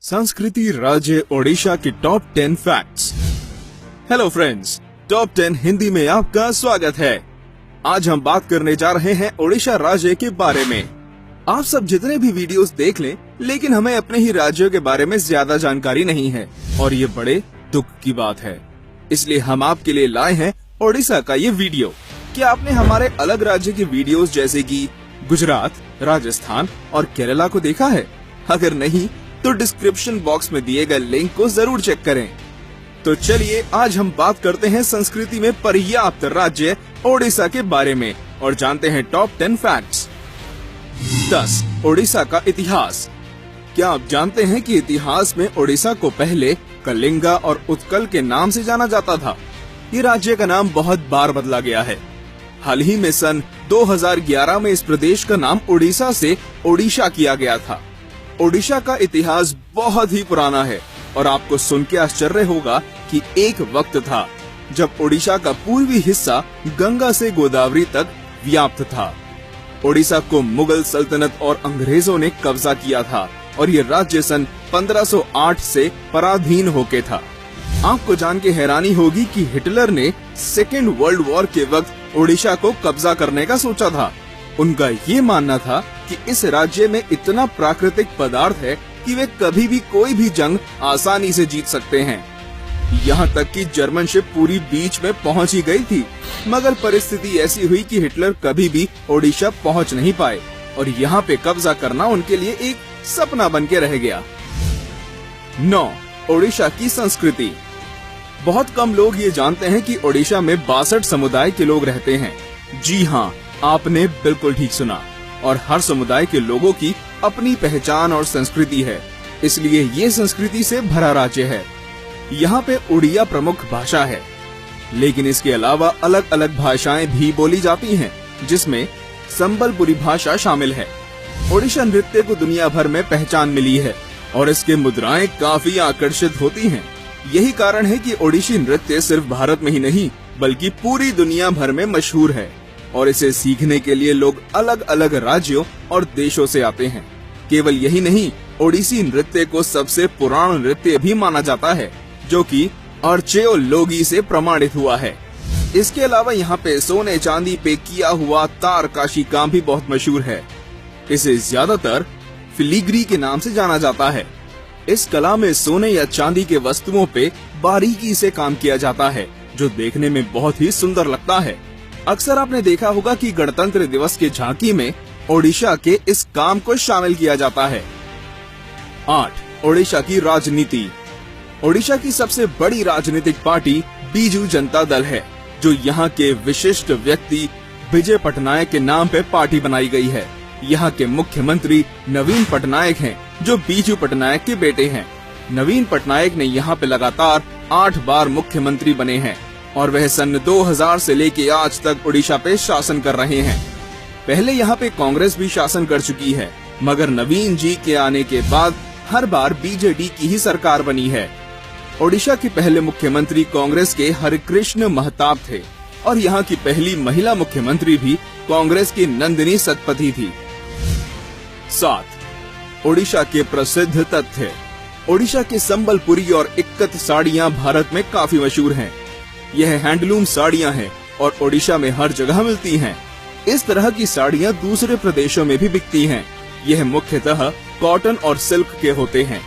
संस्कृति राज्य ओडिशा के top 10 facts. Hello friends, top 10 Hindi में आपका स्वागत है। आज हम बात करने जा रहे हैं ओडिशा राज्य के बारे में। आप सब जितने भी वीडियोस देख लें, लेकिन हमें अपने ही राज्यों के बारे में ज्यादा जानकारी नहीं है और ये बड़े दुख की बात है। इसलिए हम आपके लिए लाए हैं ओडिशा का ये वीडियो। क्या आपने हमारे अलग राज्य की वीडियोस जैसे कि गुजरात, राजस्थान और केरला को देखा है? अगर नहीं तो डिस्क्रिप्शन बॉक्स में दिए गए लिंक को जरूर चेक करें। तो चलिए आज हम बात करते हैं संस्कृति में पर्याप्त राज्य ओडिशा के बारे में और जानते हैं टॉप 10 फैक्ट्स। 10. ओडिशा का इतिहास। क्या आप जानते हैं कि इतिहास में ओडिशा को पहले कलिंगा और उत्कल के नाम से जाना जाता था? ये राज्य का नाम बहुत बार बदला गया है। हाल ही में सन 2011 में इस प्रदेश का नाम ओडिशा से ओडिशा किया गया था। ओडिशा का इतिहास बहुत ही पुराना है और आपको सुन के आश्चर्य होगा कि एक वक्त था जब ओडिशा का पूर्वी हिस्सा गंगा से गोदावरी तक व्याप्त था। ओडिशा को मुगल सल्तनत और अंग्रेजों ने कब्जा किया था और ये राज्य सन 1508 से पराधीन होके था। आपको जान के हैरानी होगी कि हिटलर ने सेकेंड वर्ल्ड वॉर के वक्त ओडिशा को कब्जा करने का सोचा था। उनका ये मानना था कि इस राज्य में इतना प्राकृतिक पदार्थ है कि वे कभी भी कोई भी जंग आसानी से जीत सकते हैं। यहाँ तक कि जर्मन शिप पूरी बीच में पहुँच ही गई थी, मगर परिस्थिति ऐसी हुई कि हिटलर कभी भी ओडिशा पहुँच नहीं पाए और यहाँ पे कब्जा करना उनके लिए एक सपना बन के रह गया। 9. ओडिशा की संस्कृति। बहुत कम लोग ये जानते हैं कि ओडिशा में 62 समुदाय के लोग रहते हैं। जी हाँ, आपने बिल्कुल ठीक सुना। और हर समुदाय के लोगों की अपनी पहचान और संस्कृति है, इसलिए ये संस्कृति से भरा राज्य है। यहाँ पे उड़िया प्रमुख भाषा है, लेकिन इसके अलावा अलग अलग भाषाएं भी बोली जाती हैं, जिसमें संबलपुरी भाषा शामिल है। ओडिशा नृत्य को दुनिया भर में पहचान मिली है और इसके मुद्राएं काफी आकर्षित होती हैं। यही कारण है कि ओडिशी नृत्य सिर्फ भारत में ही नहीं बल्कि पूरी दुनिया भर में मशहूर है और इसे सीखने के लिए लोग अलग अलग राज्यों और देशों से आते हैं। केवल यही नहीं, ओडिसी नृत्य को सबसे पुराना नृत्य भी माना जाता है, जो कि आर्चेओलोगी से प्रमाणित हुआ है। इसके अलावा यहाँ पे सोने चांदी पे किया हुआ तारकाशी काम भी बहुत मशहूर है। इसे ज्यादातर फिलीग्री के नाम से जाना जाता है। इस कला में सोने या चांदी के वस्तुओं पे बारीकी से काम किया जाता है, जो देखने में बहुत ही सुंदर लगता है। अक्सर आपने देखा होगा कि गणतंत्र दिवस की झांकी में ओडिशा के इस काम को शामिल किया जाता है। 8. ओडिशा की राजनीति। ओडिशा की सबसे बड़ी राजनीतिक पार्टी बीजू जनता दल है, जो यहाँ के विशिष्ट व्यक्ति विजय पटनायक के नाम पे पार्टी बनाई गई है। यहाँ के मुख्यमंत्री नवीन पटनायक हैं, जो बीजू पटनायक के बेटे हैं। नवीन पटनायक ने यहाँ पे लगातार 8 बार मुख्यमंत्री बने हैं और वह सन 2000 से लेके आज तक ओडिशा पे शासन कर रहे हैं। पहले यहाँ पे कांग्रेस भी शासन कर चुकी है, मगर नवीन जी के आने के बाद हर बार बीजेडी की ही सरकार बनी है। ओडिशा के पहले मुख्यमंत्री कांग्रेस के हरिकृष्ण महताब थे और यहाँ की पहली महिला मुख्यमंत्री भी कांग्रेस की नंदिनी सतपथी थी। 7. ओडिशा के प्रसिद्ध तथ्य। ओडिशा के संबलपुरी और इक्कत साड़ियाँ भारत में काफी मशहूर हैं। यह हैंडलूम साड़ियाँ हैं और ओडिशा में हर जगह मिलती हैं। इस तरह की साड़ियाँ दूसरे प्रदेशों में भी बिकती हैं। यह मुख्यतः कॉटन और सिल्क के होते हैं।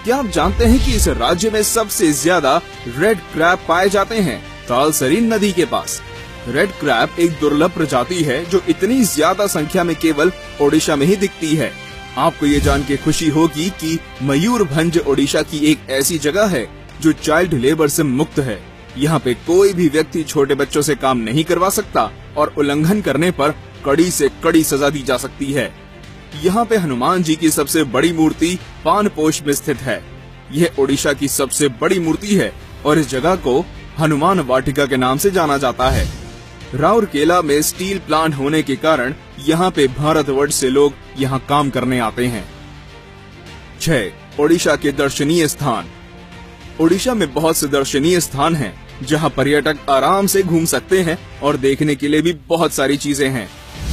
क्या आप जानते हैं कि इस राज्य में सबसे ज्यादा रेड क्रैब पाए जाते हैं तालसरी नदी के पास? रेड क्रैब एक दुर्लभ प्रजाति है जो इतनी ज्यादा संख्या में केवल ओडिशा में ही दिखती है। आपको ये जान के खुशी होगी कि मयूरभंज ओडिशा की एक ऐसी जगह है जो चाइल्ड लेबर से मुक्त है। यहाँ पे कोई भी व्यक्ति छोटे बच्चों से काम नहीं करवा सकता और उल्लंघन करने पर कड़ी से कड़ी सजा दी जा सकती है। यहाँ पे हनुमान जी की सबसे बड़ी मूर्ति पानपोष में स्थित है। यह ओडिशा की सबसे बड़ी मूर्ति है और इस जगह को हनुमान वाटिका के नाम से जाना जाता है। राउरकेला में स्टील प्लांट होने के कारण यहाँ पे भारतवर्ष से लोग यहाँ काम करने आते हैं। 6. ओडिशा के दर्शनीय स्थान। ओडिशा में बहुत से दर्शनीय स्थान हैं, जहाँ पर्यटक आराम से घूम सकते हैं और देखने के लिए भी बहुत सारी चीजें हैं।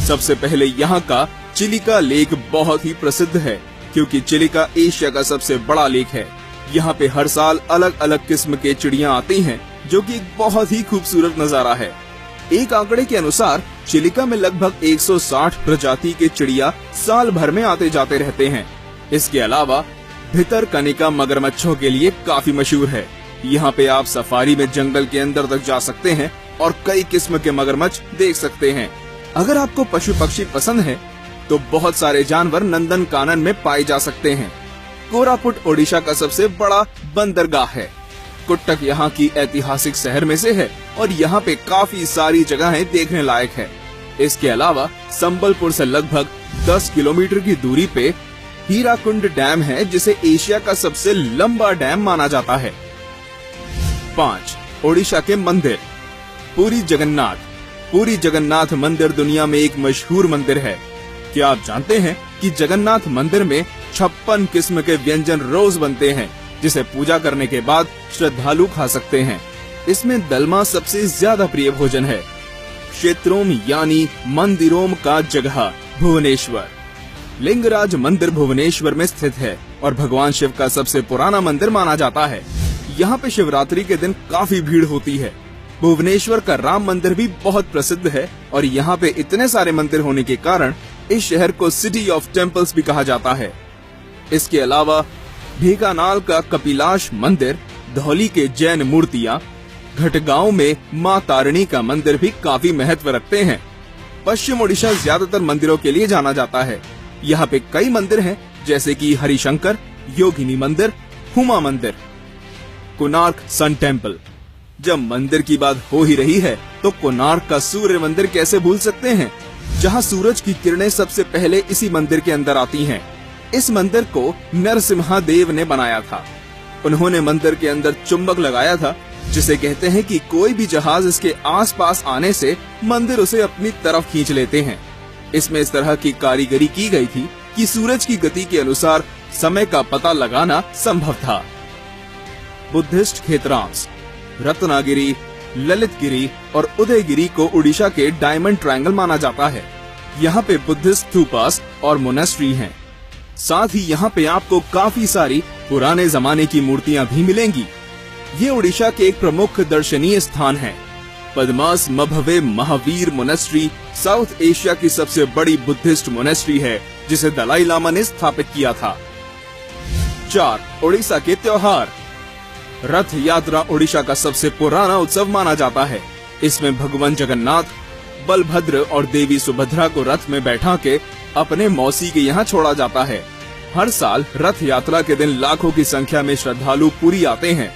सबसे पहले यहाँ का चिलिका लेक बहुत ही प्रसिद्ध है, क्योंकि चिलिका एशिया का सबसे बड़ा लेक है। यहाँ पे हर साल अलग अलग किस्म के चिड़िया आती हैं, जो कि एक बहुत ही खूबसूरत नजारा है। एक आंकड़े के अनुसार चिलिका में लगभग 160 प्रजाति के चिड़िया साल भर में आते जाते रहते हैं। इसके अलावा भितरकनिका मगरमच्छों के लिए काफी मशहूर है। यहाँ पे आप सफारी में जंगल के अंदर तक जा सकते हैं और कई किस्म के मगरमच्छ देख सकते हैं। अगर आपको पशु पक्षी पसंद है तो बहुत सारे जानवर नंदन कानन में पाए जा सकते हैं। कोरापुट ओडिशा का सबसे बड़ा बंदरगाह है। कुट्टक यहाँ की ऐतिहासिक शहर में से है और यहाँ पे काफी सारी जगहें देखने लायक है। इसके अलावा संबलपुर से लगभग 10 किलोमीटर की दूरी पे हीराकुंड डैम है, जिसे एशिया का सबसे लंबा डैम माना जाता है। 5. ओडिशा के मंदिर। पुरी जगन्नाथ। पुरी जगन्नाथ मंदिर दुनिया में एक मशहूर मंदिर है। क्या आप जानते हैं कि जगन्नाथ मंदिर में 56 किस्म के व्यंजन रोज बनते हैं, जिसे पूजा करने के बाद श्रद्धालु खा सकते हैं। इसमें दलमा सबसे ज्यादा प्रिय भोजन है। क्षेत्रों यानी मंदिरों का जगह भुवनेश्वर। लिंगराज मंदिर भुवनेश्वर में स्थित है और भगवान शिव का सबसे पुराना मंदिर माना जाता है। यहाँ पे शिवरात्रि के दिन काफी भीड़ होती है। भुवनेश्वर का राम मंदिर भी बहुत प्रसिद्ध है और यहाँ पे इतने सारे मंदिर होने के कारण इस शहर को सिटी ऑफ टेम्पल्स भी कहा जाता है। इसके अलावा ढेकानाल का कपिलाश मंदिर, धौली के जैन मूर्तियाँ, घटगांव में माँ तारिणी का मंदिर भी काफी महत्व रखते हैं। पश्चिम ओडिशा ज्यादातर मंदिरों के लिए जाना जाता है। यहाँ पे कई मंदिर हैं, जैसे कि हरिशंकर, योगिनी मंदिर, हुमा मंदिर। Konark sun temple. जब मंदिर की बात हो ही रही है तो कोणार्क का सूर्य मंदिर कैसे भूल सकते हैं, जहाँ सूरज की किरणें सबसे पहले इसी मंदिर के अंदर आती हैं। इस मंदिर को नरसिम्हा-देव ने बनाया था। उन्होंने मंदिर के अंदर चुंबक लगाया था, जिसे कहते हैं कि कोई भी जहाज इसके आसपास आने से मंदिर उसे अपनी तरफ खींच लेते हैं। इसमें इस तरह की कारीगरी की गई थी कि सूरज की गति के अनुसार समय का पता लगाना संभव था। बुद्धिस्ट क्षेत्रांश। रत्नागिरी, ललितगिरी और उदयगिरी को उड़ीसा के डायमंड ट्रायंगल माना जाता है। यहाँ पे बुद्धिस्ट स्तूपास और मोनेस्ट्री हैं। साथ ही यहाँ पे आपको काफी सारी पुराने जमाने की मूर्तियाँ भी मिलेंगी। ये उड़ीसा के एक प्रमुख दर्शनीय स्थान है। पद्मास मभवे महावीर मोनेस्ट्री साउथ एशिया की सबसे बड़ी बुद्धिस्ट मोनेस्ट्री है, जिसे दलाई लामा ने स्थापित किया था। 4. उड़ीसा के त्योहार। रथ यात्रा उड़ीसा का सबसे पुराना उत्सव माना जाता है। इसमें भगवान जगन्नाथ, बलभद्र और देवी सुभद्रा को रथ में बैठा के अपने मौसी के यहाँ छोड़ा जाता है। हर साल रथ यात्रा के दिन लाखों की संख्या में श्रद्धालु पुरी आते हैं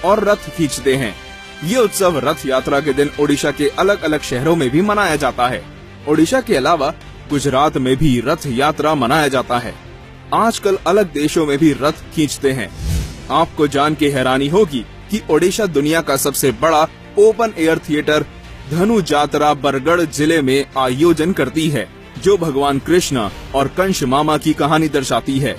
और रथ खींचते हैं। ये उत्सव रथ यात्रा के दिन ओडिशा के अलग अलग शहरों में भी मनाया जाता है। ओडिशा के अलावा गुजरात में भी रथ यात्रा मनाया जाता है। आजकल अलग देशों में भी रथ खींचते हैं। आपको जान के हैरानी होगी कि ओडिशा दुनिया का सबसे बड़ा ओपन एयर थिएटर धनु जात्रा बरगढ़ जिले में आयोजन करती है, जो भगवान कृष्ण और कंस मामा की कहानी दर्शाती है।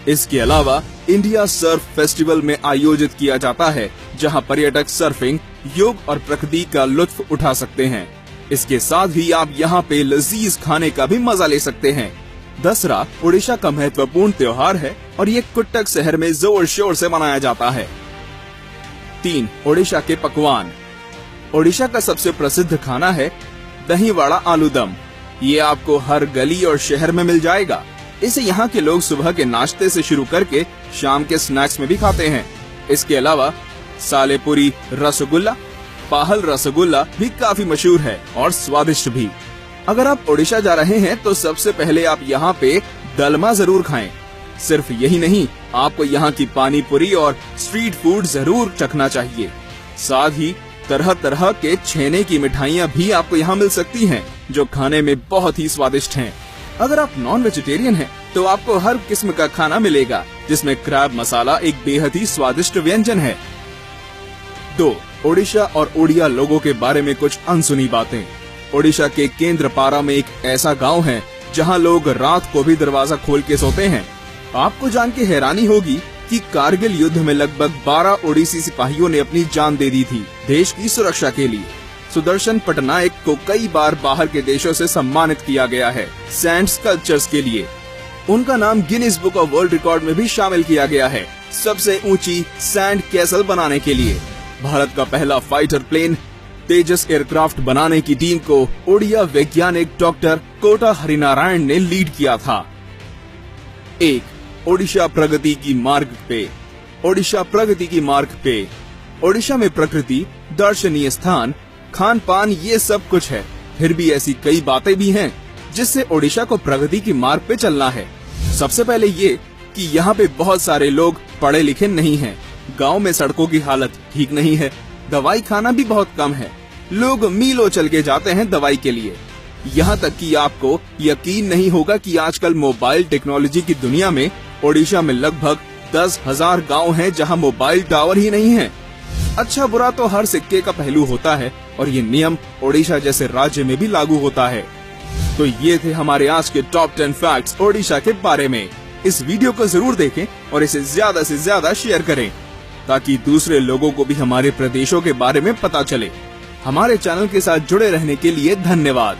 इसके अलावा इंडिया सर्फ फेस्टिवल में आयोजित किया जाता है, जहां पर्यटक सर्फिंग, योग और प्रकृति का लुत्फ उठा सकते हैं। इसके साथ ही आप यहां पे लजीज खाने का भी मजा ले सकते हैं। दसरा ओडिशा का महत्वपूर्ण त्योहार है और ये कुट्टक शहर में जोर शोर से मनाया जाता है। 3. ओडिशा के पकवान। ओडिशा का सबसे प्रसिद्ध खाना है दही वड़ा आलूदम। ये आपको हर गली और शहर में मिल जाएगा। इसे यहाँ के लोग सुबह के नाश्ते से शुरू करके शाम के स्नैक्स में भी खाते हैं। इसके अलावा सालेपुरी रसगुल्ला, पाहल रसगुल्ला भी काफी मशहूर है और स्वादिष्ट भी। अगर आप ओडिशा जा रहे हैं तो सबसे पहले आप यहाँ पे दलमा जरूर खाएं। सिर्फ यही नहीं, आपको यहाँ की पानी पूरी और स्ट्रीट फूड जरूर चखना चाहिए। साथ ही तरह तरह के छेने की मिठाइयाँ भी आपको यहाँ मिल सकती हैं, जो खाने में बहुत ही स्वादिष्ट हैं। अगर आप नॉन वेजिटेरियन हैं, तो आपको हर किस्म का खाना मिलेगा, जिसमें क्रैब मसाला एक बेहद ही स्वादिष्ट व्यंजन है। 2. ओडिशा और ओडिया लोगों के बारे में कुछ अनसुनी बातें। ओडिशा के केंद्रपारा में एक ऐसा गांव है जहां लोग रात को भी दरवाजा खोल के सोते हैं। आपको जान के हैरानी होगी कि कारगिल युद्ध में लगभग 12 ओडिसी सिपाहियों ने अपनी जान दे दी थी देश की सुरक्षा के लिए। सुदर्शन पटनायक को कई बार बाहर के देशों से सम्मानित किया गया है सैंड स्कल्पचर्स के लिए। उनका नाम Guinness book of world record में भी शामिल किया गया है सबसे ऊंची सैंड कैसल बनाने के लिए। भारत का पहला फाइटर प्लेन तेजस एयरक्राफ्ट बनाने की टीम को ओडिया वैज्ञानिक डॉक्टर कोटा हरिनारायण ने लीड किया था। 1. ओडिशा प्रगति की मार्ग पे। ओडिशा प्रगति की मार्ग पे। ओडिशा में प्रकृति, दर्शनीय स्थान, खान पान ये सब कुछ है, फिर भी ऐसी कई बातें भी हैं जिससे ओडिशा को प्रगति की मार्ग पे चलना है। सबसे पहले ये कि यहाँ पे बहुत सारे लोग पढ़े लिखे नहीं हैं, गांव में सड़कों की हालत ठीक नहीं है, दवाई खाना भी बहुत कम है, लोग मीलों चल के जाते हैं दवाई के लिए। यहाँ तक कि आपको यकीन नहीं होगा कि आजकल मोबाइल टेक्नोलॉजी की दुनिया में ओडिशा में लगभग 10,000 गांव हैं जहां मोबाइल टावर ही नहीं है। अच्छा बुरा तो हर सिक्के का पहलू होता है और ये नियम ओडिशा जैसे राज्य में भी लागू होता है। तो ये थे हमारे आज के टॉप 10 फैक्ट्स ओडिशा के बारे में। इस वीडियो को जरूर देखें और इसे ज्यादा से ज्यादा शेयर करें ताकि दूसरे लोगों को भी हमारे प्रदेशों के बारे में पता चले। हमारे चैनल के साथ जुड़े रहने के लिए धन्यवाद।